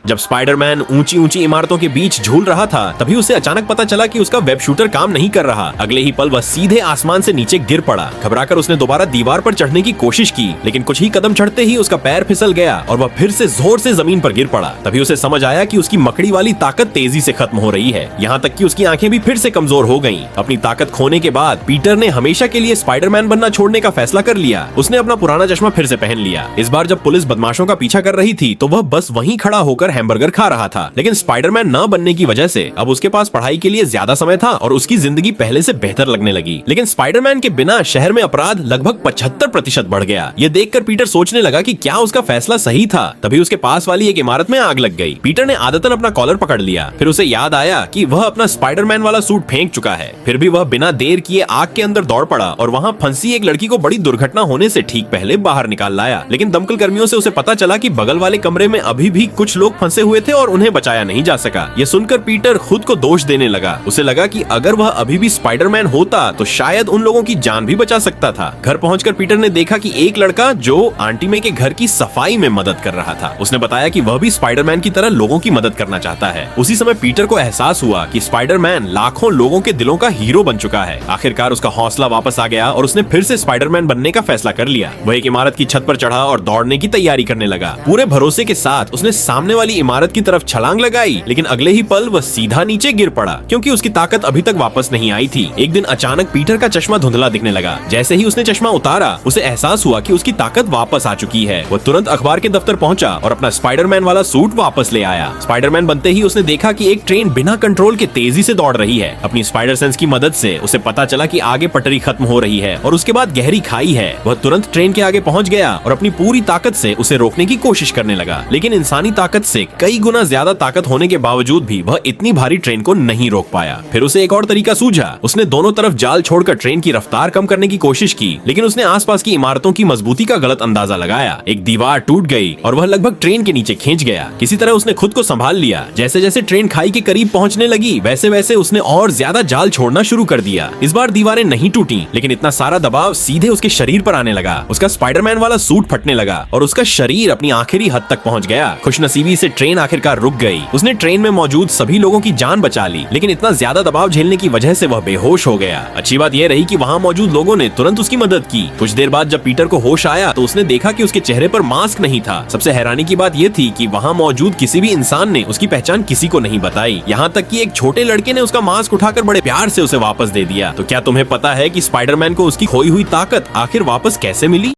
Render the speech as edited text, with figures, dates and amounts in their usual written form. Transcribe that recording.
जब स्पाइडरमैन ऊंची ऊंची इमारतों के बीच झूल रहा था तभी उसे अचानक पता चला कि उसका वेब शूटर काम नहीं कर रहा। अगले ही पल वह सीधे आसमान से नीचे गिर पड़ा। घबराकर उसने दोबारा दीवार पर चढ़ने की कोशिश की, लेकिन कुछ ही कदम चढ़ते ही उसका पैर फिसल गया और वह फिर से जोर से जमीन पर गिर पड़ा। तभी उसे समझ आया कि उसकी मकड़ी वाली ताकत तेजी से खत्म हो रही है, यहाँ तक कि उसकी आंखें भी फिर से कमजोर हो गईं। अपनी ताकत खोने के बाद पीटर ने हमेशा के लिए स्पाइडरमैन बनना छोड़ने का फैसला कर लिया। उसने अपना पुराना चश्मा फिर से पहन लिया। इस बार जब पुलिस बदमाशों का पीछा कर रही थी तो वह बस वहीं खड़ा होकर हैमबर्गर खा रहा था। लेकिन स्पाइडरमैन न बनने की वजह से अब उसके पास पढ़ाई के लिए ज्यादा समय था और उसकी जिंदगी पहले से बेहतर लगने लगी। लेकिन स्पाइडरमैन के बिना शहर में अपराध लगभग 75% बढ़ गया। ये देखकर पीटर सोचने लगा कि क्या उसका फैसला सही था। तभी उसके पास वाली एक इमारत में आग लग गई। पीटर ने आदतन अपना कॉलर पकड़ लिया। फिर उसे याद आया कि वह अपना स्पाइडरमैन वाला सूट फेंक चुका है। फिर भी वह बिना देर किए आग के अंदर दौड़ पड़ा और वहाँ फंसी एक लड़की को बड़ी दुर्घटना होने से ठीक पहले बाहर निकाल लाया। लेकिन दमकल कर्मियों से उसे पता चला कि बगल वाले कमरे में अभी भी कुछ लोग फंसे हुए थे और उन्हें बचाया नहीं जा सका। ये सुनकर पीटर खुद को दोष देने लगा। उसे लगा कि अगर वह अभी भी स्पाइडरमैन होता तो शायद उन लोगों की जान भी बचा सकता था। घर पहुंचकर पीटर ने देखा कि एक लड़का जो आंटी मे के घर की सफाई में मदद कर रहा था, उसने बताया कि वह भी स्पाइडरमैन की तरह लोगों की मदद करना चाहता है। उसी समय पीटर को एहसास हुआ कि स्पाइडरमैन लाखों लोगों के दिलों का हीरो बन चुका है। आखिरकार उसका हौसला वापस आ गया और उसने फिर से स्पाइडरमैन बनने का फैसला कर लिया। वह एक इमारत की छत पर चढ़ा और दौड़ने की तैयारी करने लगा। पूरे भरोसे के साथ उसने सामने वाली इमारत की तरफ छलांग लगाई, लेकिन अगले ही पल वह सीधा नीचे गिर पड़ा क्योंकि उसकी ताकत अभी तक वापस नहीं आई थी। एक दिन अचानक पीटर का चश्मा धुंधला दिखने लगा। जैसे ही उसने चश्मा उतारा उसे एहसास हुआ कि उसकी ताकत वापस आ चुकी है। वह तुरंत अखबार के दफ्तर पहुंचा और अपना स्पाइडरमैन वाला सूट वापस ले आया। स्पाइडरमैन बनते ही उसने देखा कि एक ट्रेन बिना कंट्रोल के तेजी से दौड़ रही है। अपनी स्पाइडर सेंस की मदद से उसे पता चला कि आगे पटरी खत्म हो रही है और उसके बाद गहरी खाई है। वह तुरंत ट्रेन के आगे पहुंच गया और अपनी पूरी ताकत से उसे रोकने की कोशिश करने लगा। लेकिन इंसानी ताकत से कई गुना ज्यादा ताकत होने के बावजूद भी वह इतनी भारी ट्रेन को नहीं रोक पाया। फिर उसे एक और तरीका सूझा। उसने दोनों तरफ जाल छोड़कर ट्रेन की रफ्तार कम करने की कोशिश की, लेकिन उसने आसपास की इमारतों की मजबूती का गलत अंदाजा लगाया। एक दीवार टूट गई और वह लगभग ट्रेन के नीचे खींच गया। किसी तरह उसने खुद को संभाल लिया। जैसे जैसे ट्रेन खाई के करीब पहुंचने लगी वैसे वैसे उसने और ज्यादा जाल छोड़ना शुरू कर दिया। इस बार दीवारें नहीं टूटी, लेकिन इतना सारा दबाव सीधे उसके शरीर पर आने लगा। उसका स्पाइडरमैन वाला सूट फटने लगा और उसका शरीर अपनी आखिरी हद तक पहुंच गया। खुशनसीबी से ट्रेन आखिरकार रुक गई। उसने ट्रेन में मौजूद सभी लोगों की जान बचा ली, लेकिन इतना ज्यादा दबाव झेलने की वजह से वह बेहोश हो गया। अच्छी बात यह रही कि वहाँ मौजूद लोगों ने तुरंत उसकी मदद की। कुछ देर बाद जब पीटर को होश आया तो उसने देखा कि उसके चेहरे पर मास्क नहीं था। सबसे हैरानी की बात यह थी कि वहाँ मौजूद किसी भी इंसान ने उसकी पहचान किसी को नहीं बताई। यहाँ तक कि एक छोटे लड़के ने उसका मास्क उठाकर बड़े प्यार से उसे वापस दे दिया। तो क्या तुम्हें पता है कि स्पाइडरमैन को उसकी खोई हुई ताकत आखिर वापस कैसे मिली?